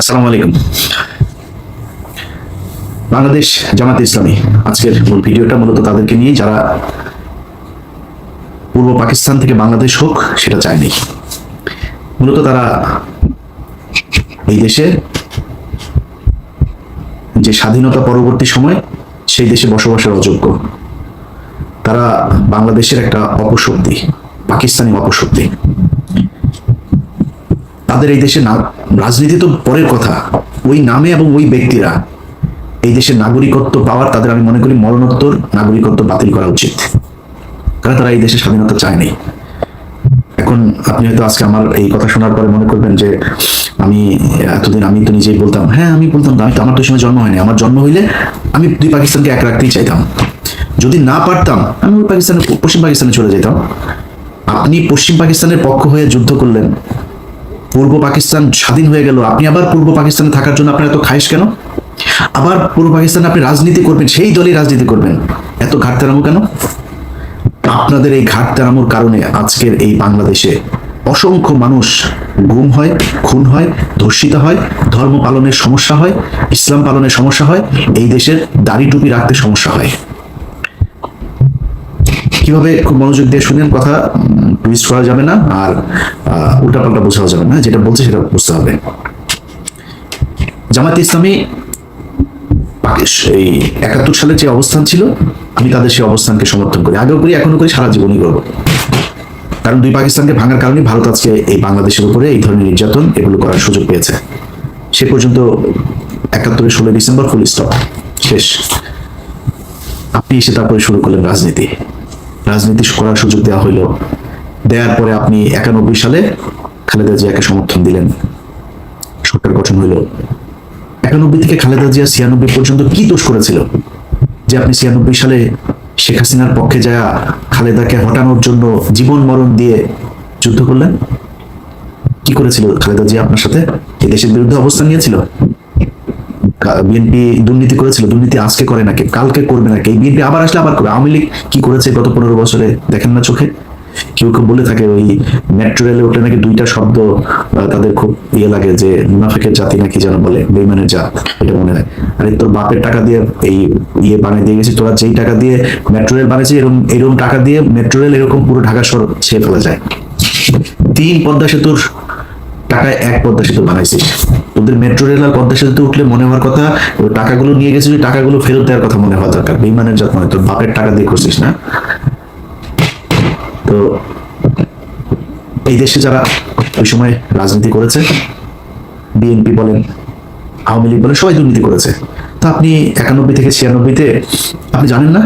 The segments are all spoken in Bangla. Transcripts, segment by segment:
আসসালামু আলাইকুম। বাংলাদেশ জামাতে ইসলামী আজকের মূল ভিডিওটা মূলত তাদেরকে নিয়ে যারা পূর্ব পাকিস্তান থেকে বাংলাদেশ হোক সেটা চায়নি। মূলত তারা এই দেশে যে স্বাধীনতা পরবর্তী সময় সেই দেশে বসবাসের অযোগ্য। তারা বাংলাদেশের একটা অপশক্তি, পাকিস্তানি অপশক্তি। তাদের এই দেশে রাজনীতি তো পরের কথা, ওই নামে এবং ওই ব্যক্তিরা এই দেশের নাগরিকত্ব পাওয়ার তাদের আমি মনে করি মরণোত্তর নাগরিকত্ব বাতিল করা উচিত, কারণ তারা এই দেশে স্বাধীনতা চায়নি। এখন আপনি হয়তো আজকে আমার এই কথা শোনার পরে মনে করবেন যে আমি এতদিন আমি তো নিজেই বলতাম, হ্যাঁ আমি বলতাম, আমি তো আমার তো সময় জন্ম হয়নি, আমার জন্ম হইলে আমি দুই পাকিস্তানকে এক রাখতেই চাইতাম, যদি না পারতাম আমি ওই পাকিস্তানে পশ্চিম পাকিস্তানে চলে যেতাম। আপনি পশ্চিম পাকিস্তানের পক্ষ হয়ে যুদ্ধ করলেন, পূর্ব পাকিস্তান স্বাধীন হয়ে গেল, আপনি আবার পূর্ব পাকিস্তানে থাকার জন্য আপনার এত খায়েশ কেন? আবার পূর্ব পাকিস্তানে আপনি রাজনীতি করবেন, সেই দলই রাজনীতি করবেন, এত ঘাটতারামো কেন? আপনাদের এই ঘাটতারামোর কারণে আজকের এই বাংলাদেশে অসংখ্য মানুষ গুম হয়, খুন হয়, ধর্ষিত হয়, ধর্ম পালনের সমস্যা হয়, ইসলাম পালনের সমস্যা হয়, এই দেশের দাড়ি টুপি রাখতে সমস্যা হয়। কিভাবে খুব মনোযোগ দিয়ে শুনেন, কথা টুইস্ট করা যাবে না আর উল্টাপাল্টা বোঝাও যাবে না, যেটা বলছে সেটা বুঝতে হবে। জামায়াতে ইসলামী এই 71 সালে যে অবস্থান ছিল, আমি তাদের সেই অবস্থানকে সমর্থন করি, আগেও করি, এখনো করি, সারা জীবনই করব। কারণ দুই পাকিস্তানকে ভাঙার কারণে ভারত আজকে এই বাংলাদেশের উপরে এই ধরনের নির্যাতন এগুলো করার সুযোগ পেয়েছে। সে পর্যন্ত 71-এর 16 ডিসেম্বর ফুল স্টপ, শেষ। আপনি এসে তারপরে শুরু করলেন রাজনীতি করার সুযোগ দেওয়া হইল, দেওয়ার পরে আপনি 91 সালে খালেদা জিয়াকে সমর্থন দিলেন, সরকার গঠন হইল। 91 থেকে খালেদা জিয়া 96 পর্যন্ত কি দোষ করেছিল যে আপনি 96 সালে শেখ হাসিনার পক্ষে যায়া খালেদাকে হটানোর জন্য জীবন মরণ দিয়ে যুদ্ধ করলেন? কি করেছিল খালেদা জিয়া আপনার সাথে? এই দেশের বিরুদ্ধে অবস্থান নিয়েছিল। বিএনপি দুর্নীতি করেছিল, দুর্নীতি আজকে করে নাকি, কালকে করবে নাকি, এই বিএনপি আবার আসলে আবার করবে। আওয়ামী লীগ কি করেছে গত 15 বছরে দেখেন না চোখে? কেউ কেউ বলে থাকে ওই মেট্রো রেলে ওঠে নাকি দুইটা শব্দ তাদের খুব ইয়ে লাগে, যে মুনাফিকের জাতি নাকি যেন বলে, বেইমানের জাত, এটা মনে হয়। আরে তোর বাপের টাকা দিয়ে এই ইয়ে বানিয়ে দিয়ে গেছিস, তোরা যেই টাকা দিয়ে মেট্রো রেল বানিয়েছিস, এরকম টাকা দিয়ে মেট্রো রেল এরকম পুরো ঢাকা শহর ছেয়ে ফেলা যায়। 3 পদ্মা সেতুর টাকায় 1 পদ্মা সেতু বানাইছিস। তোদের মেট্রো রেল আর পদ্মা সেতু উঠলে মনে হওয়ার কথা ওই টাকাগুলো নিয়ে গেছিস, ওই টাকাগুলো ফেরত দেওয়ার কথা মনে হওয়া দরকার। বেইমানের জাত মানে, তোর বাপের টাকা দিয়ে করছিস না। তো এই দেশে যারা ওই সময় রাজনীতি করেছে, বিএনপি বলেন, আওয়ামী লীগ বলেন, সবাই দুর্নীতি করেছে। তো আপনি 91 থেকে 96-তে আপনি জানেন না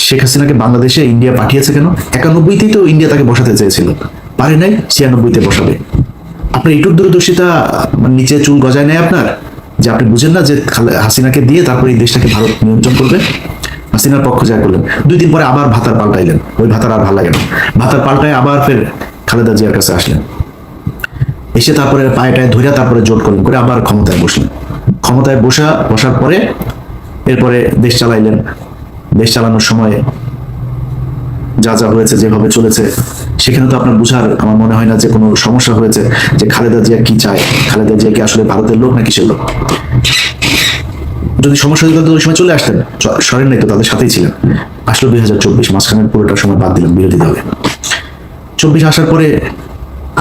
শেখ হাসিনাকে বাংলাদেশে ইন্ডিয়া পাঠিয়েছে কেন? 91-তেই তো ইন্ডিয়া তাকে বসাতে চেয়েছিল, পারে নাই, 96-তে বসাবে। আপনার এইটুক দূরদর্শিতা নিচে চুল গজায় নেয় আপনার, যে আপনি বুঝেন না যে হাসিনাকে দিয়ে তারপরে এই দেশটাকে ভারত নিয়ন্ত্রণ করবে। হাসিনার পক্ষ যা করলেন, 2 দিন পরে আবার ভাতার পাল্টাইলেন, ওই ভাতার আর ভালো লাগে না, ভাতার পাল্টায় আবার ফের খালেদা জিয়ার কাছে আসলেন, এসে তারপরে পায়েটায় ধরে তারপরে জোট করলেন, করে আবার ক্ষমতায় বসলেন। ক্ষমতায় বসার পরে এরপরে দেশ চালাইলেন। দেশ চালানোর সময় যা যা হয়েছে, যেভাবে চলেছে, সেখানে তো আপনার বুঝার আমার মনে হয় না যে কোনো সমস্যা হয়েছে যে খালেদা জিয়া কি চায়, খালেদা জিয়া কি আসলে ভারতের লোক না কিসের লোক। যদি সমস্যা হতো ওই সময় চলে আসতেন, সরেন নাই তো, তাদের সাথেই ছিলেন। আসলো 2024, মাঝখানের পুরোটার সময় বাদ দিলেন বিরোধী দলে। 24 আসার পরে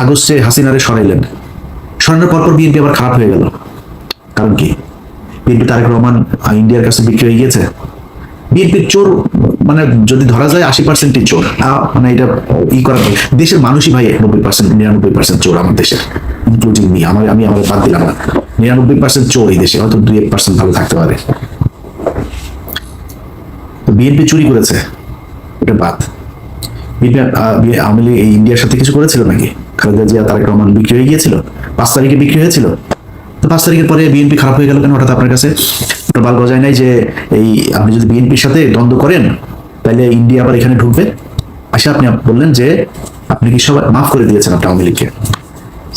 আগস্টে হাসিনারে সরাইলেন, সরানোর পরপর বিএনপি আবার খারাপ হয়ে গেল। কারণ কি? বিএনপি তারেক রহমান ইন্ডিয়ার কাছে বিক্রি হয়ে গিয়েছে। বিএনপির চোর মানে যদি ধরা যায় 80%ই চোর, মানে এটা করা দেশের মানুষই ভাই 90%, 99% চোর আমার দেশের, ইনক্লুডিং মি, আমি আমার বাদ দিলাম না। 99% চোর এই দেশে, হয়তো 2-1% ভালো থাকতে পারে। তো বিএনপি চুরি করেছে, এটা বাদ। আওয়ামী লীগ এই ইন্ডিয়ার সাথে কিছু করেছিল নাকি? খালেদা জিয়া তারেক রহমান বিক্রি হয়ে গিয়েছিল, 5 তারিখে বিক্রি হয়েছিল। তো 5 তারিখের পরে বিএনপি খারাপ হয়ে গেল কেন হঠাৎ আপনার কাছে? বাল গজায় নাই যে এই আপনি যদি বিএনপির সাথে দ্বন্দ্ব করেন তাহলে ইন্ডিয়া আবার এখানে ঢুকবে। আসে আপনি বললেন যে আপনি কি সবাই মাফ করে দিয়েছেন আপনি আওয়ামী লীগকে।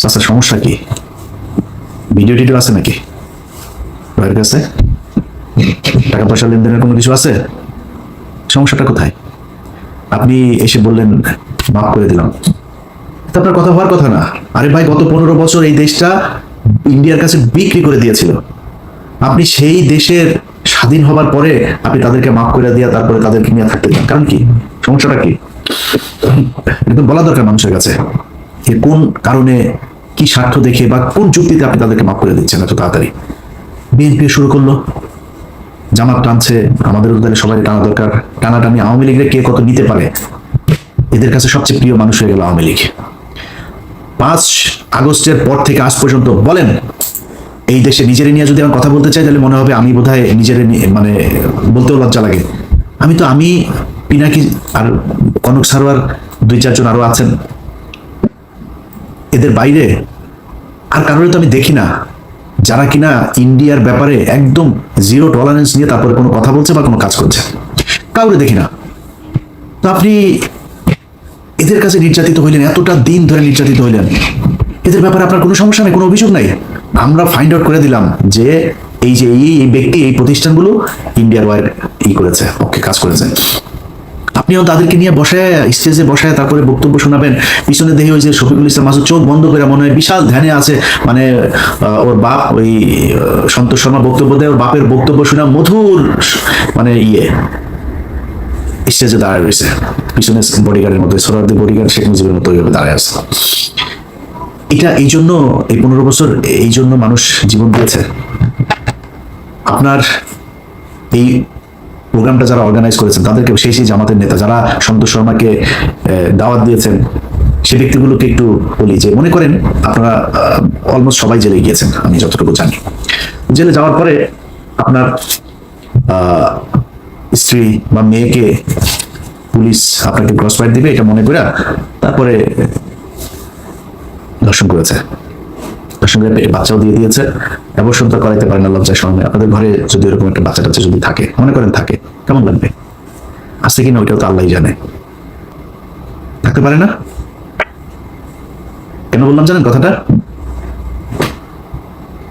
আচ্ছা, সমস্যা কি? ভিডিও টিডিও আছে নাকি ভাইয়ের কাছে? টাকা পয়সা লেনদেনের কোনো কিছু আছে? সমস্যাটা কোথায়? আপনি এসে বললেন মাফ করে দিলাম, আপনার কথা হওয়ার কথা না। আরে ভাই, গত 15 বছর এই দেশটা ইন্ডিয়ার কাছে বিক্রি করে দিয়েছিল। আপনি সেই দেশের স্বাধীন হবার পরে আপনি তাদেরকে মাফ করে দিয়ে তারপরে তাদেরকে নিয়ে থাকতে চান, কারণ কি? সমস্যাটা কি? এটা তো বলা দরকার মানুষের কাছে যে কোন কারণে, কি স্বার্থ দেখে বা কোন যুক্তিতে আপনি তাদেরকে মাফ করে দিচ্ছেন এত তাড়াতাড়ি। বিএনপি শুরু করলো, জামাত টানছে, আমাদের উদ্যানে সবাই টানা দরকার, টানাটানি আওয়ামী লীগের কে কত নিতে পারে, এদের কাছে সবচেয়ে প্রিয় মানুষ হয়ে গেল আওয়ামী লীগ। 5 আগস্টের পর থেকে আজ পর্যন্ত বলেন, এই দেশে নিজের নিয়ে যদি আমি কথা বলতে চাই তাহলে মনে হবে আমি বোধহয় নিজের মানে বলতেও লজ্জা লাগে। আমি পিনাকি আর কনক সারোয়ার 2-4 জন আরো আছেন, এদের বাইরে আর কারোর তো আমি দেখি না যারা কিনা ইন্ডিয়ার ব্যাপারে একদম জিরো টলারেন্স নিয়ে তারপরে কোনো কথা বলছে বা কোনো কাজ করছে, কাউরে দেখি না। তো আপনি এদের কাছে নির্যাতিত হইলেন, এতটা দিন ধরে নির্যাতিত হইলেন, এদের ব্যাপারে আপনার কোনো সমস্যা নেই, কোনো অভিযোগ নাই। আমরা ফাইন্ড আউট করে দিলাম যে এই ব্যক্তি এই প্রতিষ্ঠানগুলো ইন্ডিয়ার ওয়ার করেছে, পক্ষে কাজ করেছে। আপনিও তাদেরকে নিয়ে বসায়, স্টেজে বসায় তারপরে বক্তব্য শোনাবেন। পিছনে দেখি ওই যে শফিকুল ইসলাম মাসুদ চোখ বন্ধ করে মনে হয় বিশাল ধ্যানে আছে, মানে ওর বাপ ওই সন্তোষ শর্মা বক্তব্য দেয়, ওর বাপের বক্তব্য শোনা মধুর, মানে স্টেজে দাঁড়ায় রয়েছে পিছনে বডিগার্ডের মতো, সোহরাওয়ার্দী বডিগার্ড শেখ মুজিবের মতো ওইভাবে দাঁড়ায় আছে। এটা এই জন্য এই 15 বছর এই জন্য মানুষ জীবন দিয়েছে। আপনার এই প্রোগ্রামটা যারা অর্গানাইজ করেছেন তাদেরকে, সেই জামাতের নেতা যারা সন্তোষ শর্মাকে দাওয়াত দিয়েছেন, সে ব্যক্তিগুলোকে একটু বলি যে মনে করেন আপনারা অলমোস্ট সবাই জেলে গিয়েছেন, আমি যতটুকু জানি। জেলে যাওয়ার পরে আপনার স্ত্রী বা মেয়েকে পুলিশ আপনাকে ক্রস ফায়ার দিবে এটা মনে করে তারপরে ধর্ষণ করেছে, ধর্ষণ করে বাচ্চাও দিয়ে দিয়েছে। অবশ্যই তো করাইতে পারে না লজ্জার সঙ্গে। আপনাদের ঘরে যদি এরকম একটা বাচ্চা টাচ্চা যদি থাকে, মনে করেন থাকে, কেমন লাগবে? আসছে কিনা ওইটাও তো আল্লাহই জানে। থাকতে পারে না? কেন বললাম জানেন কথাটা?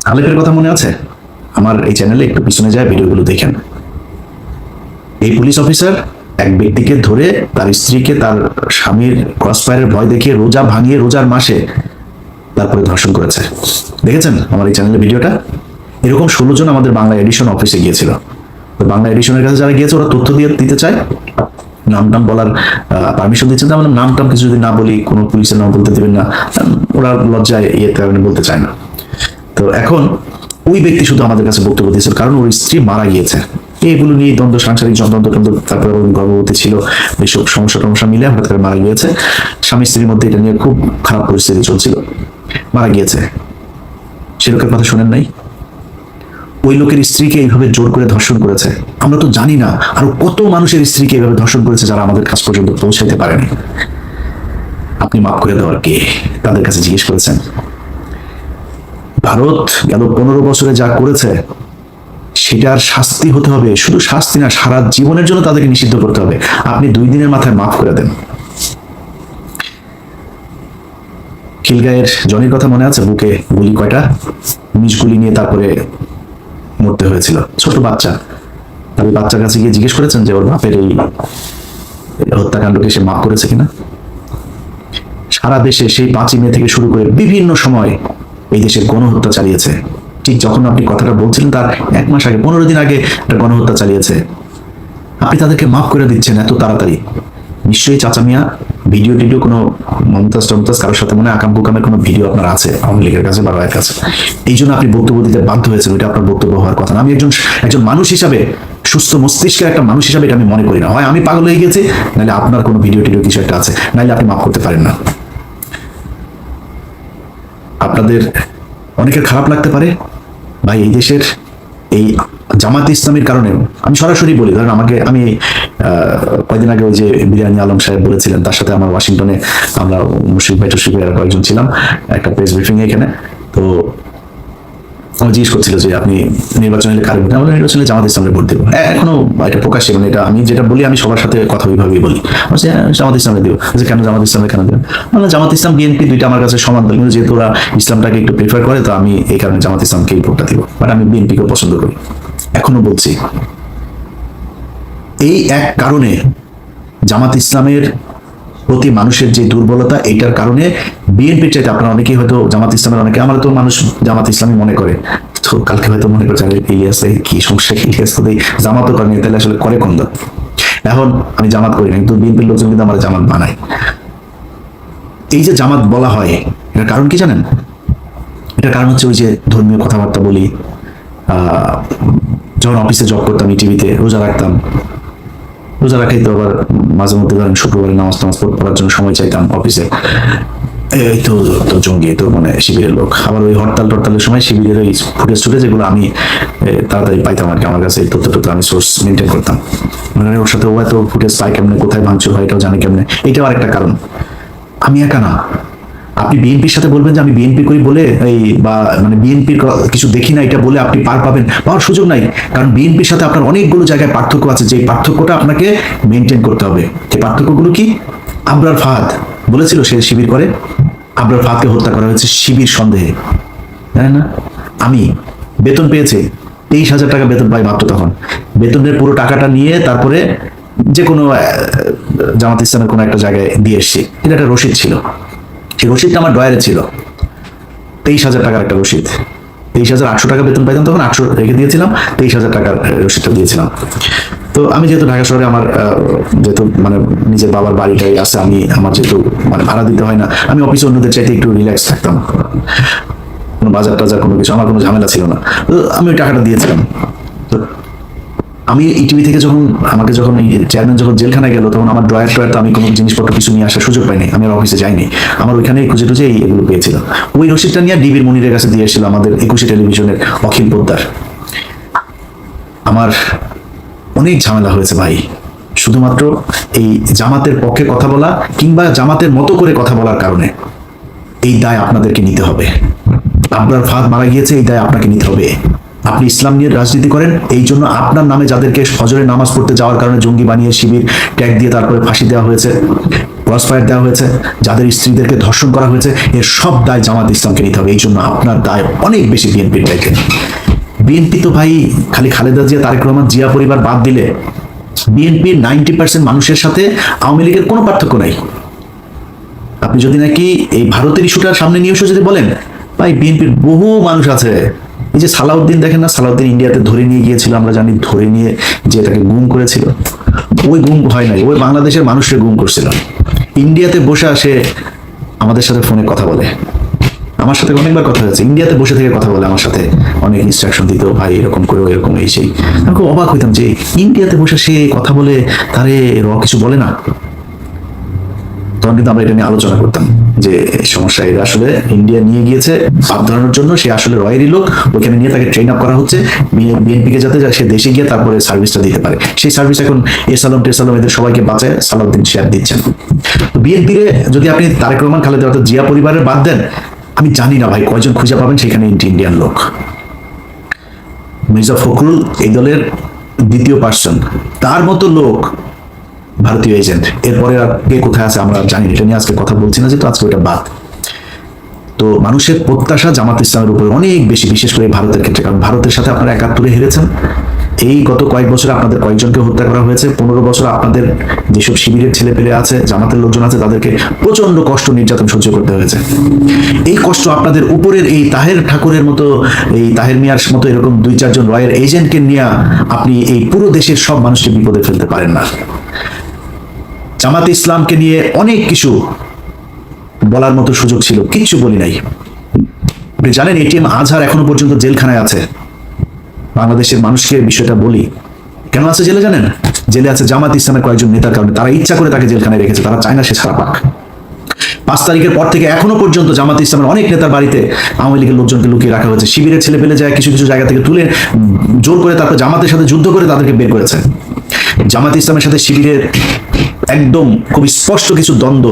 আলেপের কথা মনে আছে? আমার এই চ্যানেলে একটু পিছনে যায় ভিডিওগুলো দেখেন। এই পুলিশ অফিসার এক ব্যক্তিকে ধরে তার স্ত্রীকে তার স্বামীর ক্রসফায়ারের ভয় দেখিয়ে রোজা ভাঙিয়ে রোজার মাসে তারপরে ধর্ষণ করেছে। দেখেছেন আমার এই চ্যানেলের ভিডিওটা? এরকম 16 জন আমাদের বাংলা এডিশন অফিসে গিয়েছিল। তো বাংলা এডিশনের কাছে যারা গিয়েছে ওরা তথ্য দিতে চায়, নাম টাম বলার পারমিশন দিচ্ছেন। আমরা নাম টাম কিছু যদি না বলি, কোনো পুলিশের নাম বলতে দেবেন না, ওরা লজ্জায় বলতে চায় না। তো এখন ওই ব্যক্তি শুধু আমাদের কাছে বক্তব্য দিয়েছিল কারণ ওর স্ত্রী মারা গিয়েছে। এইগুলো নিয়ে দ্বন্দ্ব, সাংসারিক দ্বন্দ্ব, তারপরে গর্ভবতী ছিল, এইসব সমস্যা মিলে হঠাৎ করে মারা গিয়েছে। স্বামী স্ত্রীর মধ্যে এটা নিয়ে খুব খারাপ পরিস্থিতি চলছিল, মারা গিয়েছে। সে লোকের কথা শোনেন নাই? ওই লোকের স্ত্রীকে এইভাবে জোর করে ধর্ষণ করেছে। আমরা তো জানি না আরো কত মানুষের স্ত্রীকে এইভাবে ধর্ষণ করেছে যারা আমাদের কাছ পর্যন্ত পৌঁছাইতে পারেনি। আপনি মাফ করে দেওয়ার কে? তাদের কাছে জিজ্ঞেস করেছেন? ভারত গেল 15 বছরে যা করেছে সেটার শাস্তি হতে হবে, শুধু শাস্তি না, সারা জীবনের জন্য তাদেরকে নিষিদ্ধ করতে হবে। আপনি 2 দিনের মাথায় মাফ করে দেন। খিলগাঁয়ের জনির কথা মনে আছে? বুকে গুলি কয়টা, 19 গুলি নিয়ে তারপরে মরতে হয়েছিল, ছোট বাচ্চা। তবে বাচ্চার কাছে গিয়ে জিজ্ঞেস করেছেন যে ওর বাপের এই হত্যাকাণ্ডকে সে মাফ করেছে কিনা? সারা দেশে সেই 5ই মে থেকে শুরু করে বিভিন্ন সময় এই দেশে গণহত্যা চালিয়েছে। ঠিক যখন আপনি কথাটা বলছিলেন তার 1 মাস আগে, 15 দিন আগে একটা গণহত্যা চালিয়েছে। আপনি তাদেরকে মাফ করে দিচ্ছেন এত তাড়াতাড়ি। নিশ্চয়ই চাচা মিয়া ভিডিও কোনো মমতাজ কারোর সাথে মনে আকাম কুকামের কোনো ভিডিও আপনার আছে আওয়ামী লীগের কাছে বা রায়ের কাছে, এই জন্য আপনি বক্তব্য দিতে বাধ্য হয়েছেন। ওইটা আপনার বক্তব্য হওয়ার কথা না। আমি একজন মানুষ হিসাবে, সুস্থ মস্তিষ্কের একটা মানুষ হিসাবে এটা আমি মনে করি না। হয় আমি পাগল হয়ে গেছি, নাহলে আপনার কোনো ভিডিও কিছু একটা আছে, নাহলে আপনি মাফ করতে পারেন না। আপনাদের অনেকের খারাপ লাগতে পারে ভাই, এই দেশের এই জামাত ইসলামের কারণে। আমি সরাসরি বলি, ধরেন আমি কয়েকদিন আগে ওই যে বিরিয়ানি আলম সাহেব বলেছিলেন, তার সাথে আমার ওয়াশিংটনে আমরা মুশফিক ভাই কয়েকজন ছিলাম একটা প্রেস ব্রিফিং এখানে। তো আমার জিজ্ঞেস করছিল যে আপনি নির্বাচনে কারে ভোট? আমরা নির্বাচনে জামাত ইসলামের ভোট দেবো। এখনো এটা প্রকাশ্যে, মানে এটা আমি যেটা বলি আমি সবার সাথে কথা ওইভাবেই বলি, জামাত ইসলামে দেবো। যে কেন জামাত ইসলামে কেন দেবো? মানে জামাত ইসলাম বিএনপি দুইটা আমার কাছে সমান, কিন্তু যেহেতু ওরা ইসলামটাকে একটু প্রেফার করে, তো আমি এই কারণে জামাত ইসলামকে এই ভোটটা দিব। বাট আমি বিএনপিকে পছন্দ করি, এখনো বলছি। এই এক কারণে জামাত ইসলামের প্রতি মানুষের যে দুর্বলতা, এইটার কারণে বিএনপির চাইতে আপনারা অনেকেই হয়তো জামাত ইসলামের অনেকে, আমার তো মানুষ জামাত ইসলামী মনে করে, তো কালকে হয়তো মনে করছে ইলিয়াস কি সমস্যা, ইলিয়াস তো জামাতও করেনি, তাহলে আসলে করে কোন দল? এখন আমি জামাত করি না, কিন্তু বিএনপির লোকজন কিন্তু আমার জামাত বানায়। এই যে জামাত বলা হয়, এটার কারণ কি জানেন? এটার কারণ হচ্ছে ওই যে ধর্মীয় কথাবার্তা বলি, যখন অফিসে জব করতাম টিভিতে, রোজা রাখতাম, রোজা রাখাই তো আবার মাঝে মধ্যে ধরেন শুক্রবারে নামাজ টামাজ পড়ার জন্য সময় চাইতাম অফিসে, এই তো তো জঙ্গি, তো মানে শিবিরের লোক। আবার ওই হরতালের সময় শিবিরের ওই ফুটেজ যেগুলো আমি তাড়াতাড়ি পাইতাম আর কি, আমার কাছে এই তথ্য আমি সোর্স মেনটেন করতাম, মানে ওর সাথে ও এত ফুটেজ পাই কেমনে, কোথায় ভাঙচুর হয় এটাও জানে কেমনে। এটাও আরেকটা কারণ। আমি একা না, আপনি বিএনপির সাথে বলবেন যে আমি বিএনপি করি বলে এই বা মানে বিএনপির কিছু দেখি না এটা বলে আপনি পাওয়ার সুযোগ নাই। কারণ বিএনপির সাথে আপনার অনেকগুলো জায়গায় পার্থক্য আছে, যে পার্থক্যটা আপনাকে মেনটেন করতে হবে। এই পার্থক্যগুলো কি? আবরার ফাহাদ বলেছিল সে শিবির করে, আবরার ফাহাদকে হত্যা করা হয়েছে শিবির সন্দেহে, জানেন না? আমি বেতন পেয়েছি 23,000 টাকা বেতন পাই মাত্র, তখন বেতনের পুরো টাকাটা নিয়ে তারপরে যে কোনো জামাত ইসলামের কোনো একটা জায়গায় দিয়ে এসছি। এটা একটা রসিদ ছিল, সেই রসিদটা আমার ডয়ারে ছিল, 23,000 টাকার একটা রসিদ। 23,800 টাকা বেতন পাইতাম তখন, 800 রেখে দিয়েছিলাম, 23,000 টাকার রসিদটা দিয়েছিলাম। তো আমি যেহেতু ঢাকা শহরে আমার যেহেতু মানে নিজের বাবার বাড়িটাই আছে, আমি আমার যেহেতু মানে ভাড়া দিতে হয় না, আমি অফিসে অন্যদের চাইতে একটু রিল্যাক্স থাকতাম, কোনো বাজার টাজার কোনো কিছু আমার কোনো ঝামেলা ছিল না। তো আমি ওই টাকাটা দিয়েছিলাম। তো আমি ইটিভি থেকে যখন চেয়ারম্যান যখন জেলখানায় গেল, তখন আমার ড্রয়ার তো আমি কোনো জিনিসপত্র কিছু নিয়ে আসার সুযোগ পাইনি, আমি আর অফিসে যাইনি, আমার ওইখানে খুঁজে টুজে এগুলো পেয়েছিল। ওই রসিদটা নিয়ে ডিবির মনিরের কাছে দিয়ে এসেছিল আমাদের 21 টেলিভিশনের অখিল পোদ্দার। আমার অনেক ঝামেলা হয়েছে ভাই, শুধুমাত্র এই জামাতের পক্ষে কথা বলা কিংবা জামাতের মতো করে কথা বলার কারণে। এই দায় আপনাদেরকে নিতে হবে। আবরার ফাহাদ মারা গিয়েছে, এই দায় আপনাকে নিতে হবে। আপনি ইসলাম নিয়ে রাজনীতি করেন, এই জন্য আপনার নামে যাদেরকে ফজরের নামাজ পড়তে যাওয়ার কারণে জঙ্গি বানিয়ে শিবির ট্যাগ দিয়ে তারপরে ফাঁসি দেওয়া হয়েছে, ক্রসফায়ার দেওয়া হয়েছে, যাদের স্ত্রীদেরকে ধর্ষণ করা হয়েছে, এর সব দায় জামাত ইসলামকে নিতে হবে। এই জন্য আপনার দায় অনেক বেশি বিএনপির দায়কে। বিএনপি তো ভাই খালি খালেদা জিয়া, তারেক রহমান, জিয়া পরিবার বাদ দিলে বিএনপির 90% মানুষের সাথে আওয়ামী লীগের কোনো পার্থক্য নাই। আপনি যদি নাকি এই ভারতের ইস্যুটার সামনে নিয়ে এসে যদি বলেন, ভাই বিএনপির বহু মানুষ আছে। এই যে সালাউদ্দিন দেখেন না, সালাউদ্দিন ইন্ডিয়াতে ধরে নিয়ে গিয়েছিল, আমরা জানি, ধরে নিয়ে যে তাকে গুম করেছিল, ওই গুম হয় নাই, ওই বাংলাদেশের মানুষকে গুম করছিল। ইন্ডিয়াতে বসে আসে আমাদের সাথে ফোনে কথা বলে, আমার সাথে অনেকবার কথা হয়েছে, ইন্ডিয়াতে বসে থেকে কথা বলে আমার সাথে, অনেক ইনস্ট্রাকশন দিত, ভাই এরকম করে এরকম এই সেই। আমি খুব অবাক হইতাম যে ইন্ডিয়াতে বসে সে কথা বলে, তারে কিছু বলে না। তখন কিন্তু আমরা এটা নিয়ে আলোচনা করতাম যে সমস্যা এটা আসলে ইন্ডিয়া নিয়ে গিয়েছে বাদ ধরানোর জন্য, সে আসলে রয়েরই লোক, ওইখানে নিয়ে তাকে ট্রেন আপ করা হচ্ছে বিএনপিকে, যাতে সে দেশে গিয়ে তারপরে সার্ভিসটা দিতে পারে। সেই সার্ভিস এখন এসালাম টেসালাম এদের সবাইকে বাঁচায় সালাউদ্দিন শেয়ার দিচ্ছেন। তো বিএনপির যদি আপনি তারেক রহমান, খালেদা অর্থাৎ জিয়া পরিবারের বাদ দেন, আমি জানি না ভাই কয়জন খুঁজে পাবেন সেখানে ইন্ডিয়ান লোক। মির্জা ফখরুল এই দলের দ্বিতীয় পার্সন, তার মতো লোক ভারতীয় এজেন্ট। এরপরে আর কে কোথায় আছে আমরা জানি, এটা নিয়ে আজকে কথা বলছি না, যেহেতু আজকে ওটা বাদ। তো মানুষের প্রত্যাশা জামাত ইসলামের উপরে অনেক বেশি, বিশেষ করে ভারতের ক্ষেত্রে, কারণ ভারতের সাথে আপনারা 71-এ হেরেছেন। এই গত কয়েক বছরে আপনাদের কয়েকজনকে হত্যা করা হয়েছে। 15 বছর আপনাদের যেসব শিবিরের ছেলে পেলে আছে, জামাতের লোকজন আছে, তাদেরকে প্রচন্ড কষ্ট নির্যাতন সহ্য করতে হয়েছে। এই কষ্ট আপনাদের উপরের এই তাহের ঠাকুরের মতো, এই তাহের মিয়ার মতো এরকম 2-4 জন রয়ের এজেন্টকে নিয়ে আপনি এই পুরো দেশের সব মানুষকে বিপদে ফেলতে পারেন না। জামাতে ইসলামকে নিয়ে অনেক কিছু বলার মতো সুযোগ ছিল, কিচ্ছু বলি নাই। আপনি জানেন এটিএম আজহার এখনো পর্যন্ত জেলখানায় আছে। বাংলাদেশের মানুষকে বিষয়টা বলি, কেন আছে জেলে জানেন? জেলে আছে জামাত ইসলামের কয়েকজন নেতার কারণে। তারা ইচ্ছা করে তাকে জেলখানায় রেখেছে, তারা চায় না সে ছাড়া পাক। 5 তারিখের পর থেকে এখনো পর্যন্ত জামাত ইসলামের অনেক নেতার বাড়িতে আওয়ামী লীগের লোকজনকে লুকিয়ে রাখা হয়েছে। শিবিরের ছেলে পেলে যায় কিছু কিছু জায়গা থেকে তুলে জোর করে তারপর জামাতের সাথে যুদ্ধ করে তাদেরকে বের করেছে। জামাত ইসলামের সাথে শিবিরের একদম খুব স্পষ্ট কিছু দ্বন্দ্ব,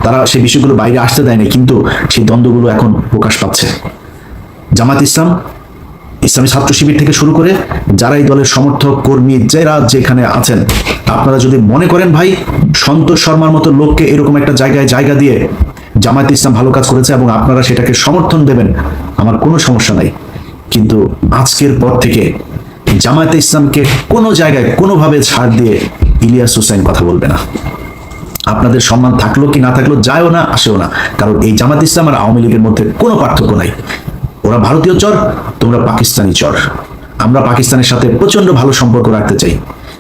তারা সেই বিষয়গুলো বাইরে আসতে দেয়নি, কিন্তু সেই দ্বন্দ্বগুলো এখন প্রকাশ পাচ্ছে। জামাত ইসলাম, ইসলামী ছাত্র শিবির থেকে শুরু করে যারা এই দলের সমর্থক কর্মী যারা যেখানে আছেন, আপনারা যদি মনে করেন ভাই সন্তোষ শর্মার মতো লোককে এরকম একটা জায়গা দিয়ে জামাত ইসলাম ভালো কাজ করেছে এবং আপনারা সেটাকে সমর্থন দেবেন, আমার কোনো সমস্যা নাই। কিন্তু আজকের পর থেকে জামায়াতে ইসলামকে কোনো জায়গায় কোনোভাবে ছাড় দিয়ে ইলিয়াস হুসাইন কথা বলবে না। আপনাদের সম্মান থাকলো কি না থাকলো যায়ও না আসেও না, কারণ এই জামাত ইসলাম আর আওয়ামী লীগের মধ্যে কোনো পার্থক্য নাই। ওরা ভারতীয় চর, তোমরা পাকিস্তানি চর। আমরা পাকিস্তানের সাথে প্রচন্ড ভালো সম্পর্ক রাখতে চাই,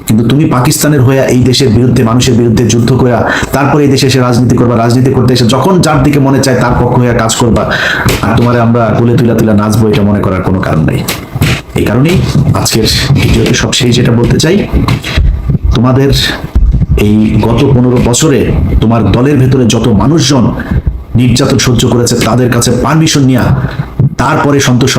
কিন্তু তুমি পাকিস্তানের হয়ে এই দেশের বিরুদ্ধে, মানুষের বিরুদ্ধে যুদ্ধ করে তারপরে এই দেশে এসে রাজনীতি করবা, রাজনীতি করতে এসে যখন যার দিকে মনে চায় তার পক্ষ হয়ে কাজ করবা, আর তোমারে আমরা কোলে তুলা তুলা নাচবো, এটা মনে করার কোনো কারণ নাই। এই কারণেই আজকের ভিডিওতে সব শেষ যেটা বলতে চাই, তোমাদের এই গত 15 বছরে তোমার দলের ভেতরে যত মানুষজন নির্যাতন সহ্য করেছে তাদের কাছে পারমিশন নিয়ে তারপরে সন্তোষ